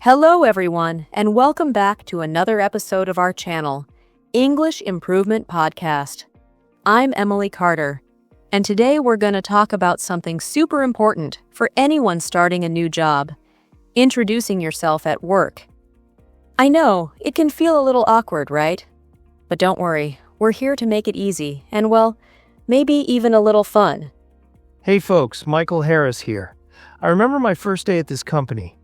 Hello everyone, and welcome back to another episode of our channel, English Improvement Podcast. I'm Emily Carter, and today we're going to talk about something super important for anyone starting a new job, introducing yourself at work. I know, it can feel a little awkward, right? But don't worry, we're here to make it easy and, well, maybe even a little fun. Hey folks, Michael Harris here. I remember my first day at this company.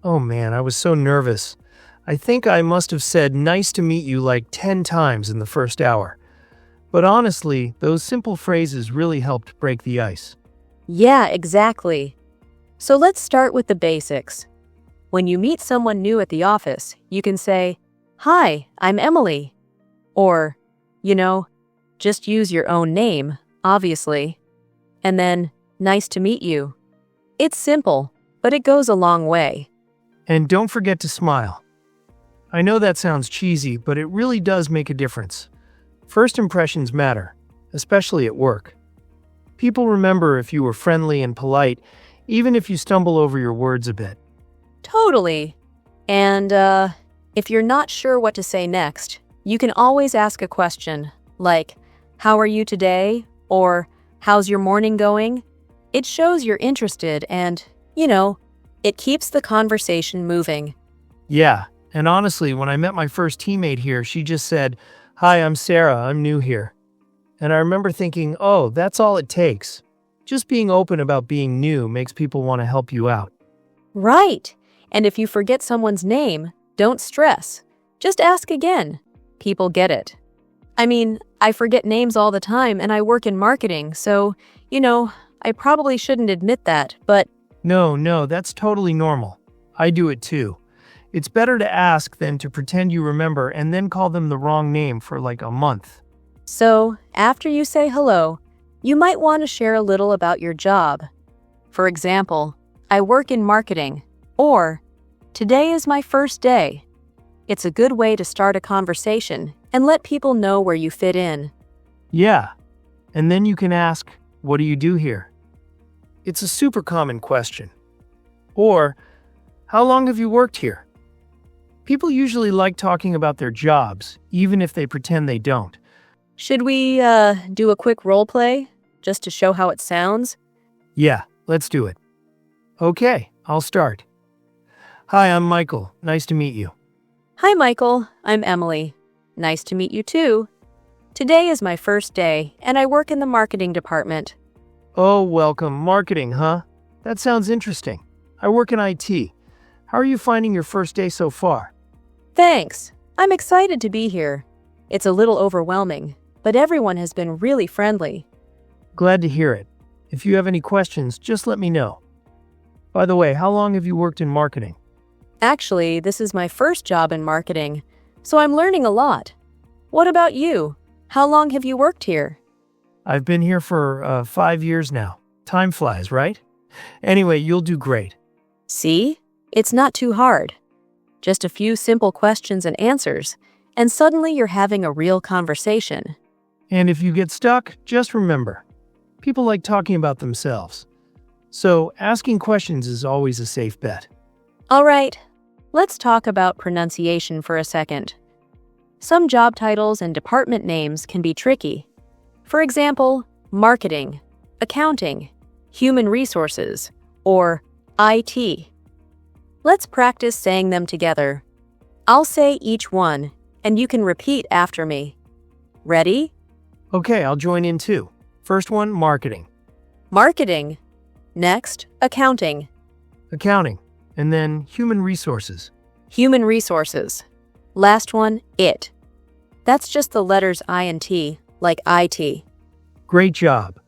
Oh man, I was so nervous. I think I must have said nice to meet you like 10 times in the first hour. But honestly, those simple phrases really helped break the ice. Yeah, exactly. So let's start with the basics. When you meet someone new at the office, you can say, "Hi, I'm Emily." Or, just use your own name, obviously. And then, "Nice to meet you." It's simple, but it goes a long way. And don't forget to smile. I know that sounds cheesy, but it really does make a difference. First impressions matter, especially at work. People remember if you were friendly and polite, even if you stumble over your words a bit. Totally. And if you're not sure what to say next, you can always ask a question like, "How are you today?" or "How's your morning going?" It shows you're interested and, it keeps the conversation moving. Yeah, and honestly, when I met my first teammate here, she just said, "Hi, I'm Sarah, I'm new here." And I remember thinking, oh, that's all it takes. Just being open about being new makes people want to help you out. Right. And if you forget someone's name, don't stress. Just ask again. People get it. I mean, I forget names all the time and I work in marketing, so, I probably shouldn't admit that, but No, that's totally normal. I do it too. It's better to ask than to pretend you remember and then call them the wrong name for like a month. So, after you say hello, you might want to share a little about your job. For example, "I work in marketing," or "Today is my first day." It's a good way to start a conversation and let people know where you fit in. Yeah, and then you can ask, "What do you do here?" It's a super common question. Or, "How long have you worked here?" People usually like talking about their jobs, even if they pretend they don't. Should we do a quick role play, just to show how it sounds? Yeah, let's do it. Okay, I'll start. "Hi, I'm Michael. Nice to meet you." "Hi, Michael. I'm Emily. Nice to meet you too. Today is my first day, and I work in the marketing department." "Oh, welcome. Marketing, huh? That sounds interesting. I work in IT. How are you finding your first day so far?" "Thanks. I'm excited to be here. It's a little overwhelming, but everyone has been really friendly." "Glad to hear it. If you have any questions, just let me know. By the way, how long have you worked in marketing?" Actually, this is my first job in marketing, so I'm learning a lot. What about you? How long have you worked here? "I've been here for 5 years now. Time flies, right? Anyway, you'll do great." See? It's not too hard. Just a few simple questions and answers, and suddenly you're having a real conversation. And if you get stuck, just remember, people like talking about themselves. So asking questions is always a safe bet. All right, let's talk about pronunciation for a second. Some job titles and department names can be tricky. For example, marketing, accounting, human resources, or IT. Let's practice saying them together. I'll say each one, and you can repeat after me. Ready? Okay, I'll join in too. First one, marketing. Marketing. Next, accounting. Accounting. And then human resources. Human resources. Last one, it. That's just the letters I and T, like IT. Great job.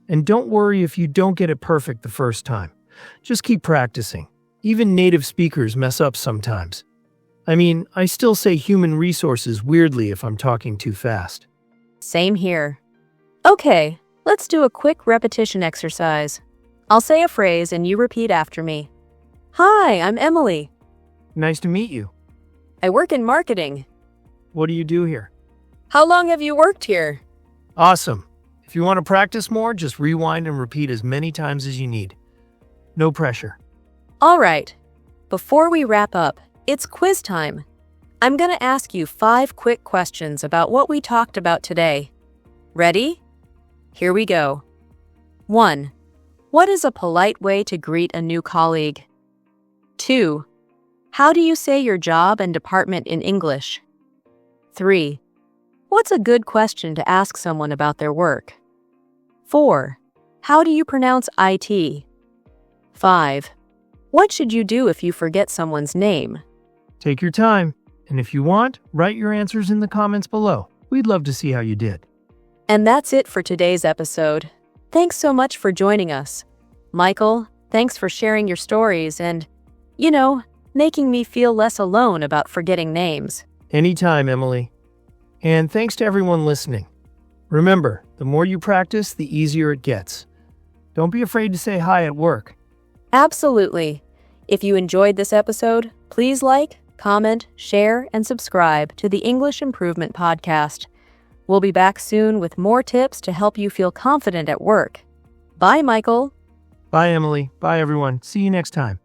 And don't worry if you don't get it perfect the first time. Just keep practicing. Even native speakers mess up sometimes. I mean, I still say human resources weirdly if I'm talking too fast. Same here. Okay, let's do a quick repetition exercise. I'll say a phrase and you repeat after me. "Hi, I'm Emily. Nice to meet you. I work in marketing." What do you do here? "How long have you worked here?" Awesome. If you want to practice more, just rewind and repeat as many times as you need. No pressure. All right. Before we wrap up, it's quiz time. I'm going to ask you 5 quick questions about what we talked about today. Ready? Here we go. 1. What is a polite way to greet a new colleague? 2. How do you say your job and department in English? 3. What's a good question to ask someone about their work? 4. How do you pronounce IT? 5. What should you do if you forget someone's name? Take your time, and if you want, write your answers in the comments below. We'd love to see how you did. And that's it for today's episode. Thanks so much for joining us. Michael, thanks for sharing your stories and, making me feel less alone about forgetting names. Anytime, Emily. And thanks to everyone listening. Remember, the more you practice, the easier it gets. Don't be afraid to say hi at work. Absolutely. If you enjoyed this episode, please like, comment, share, and subscribe to the English Improvement Podcast. We'll be back soon with more tips to help you feel confident at work. Bye, Michael. Bye, Emily. Bye, everyone. See you next time.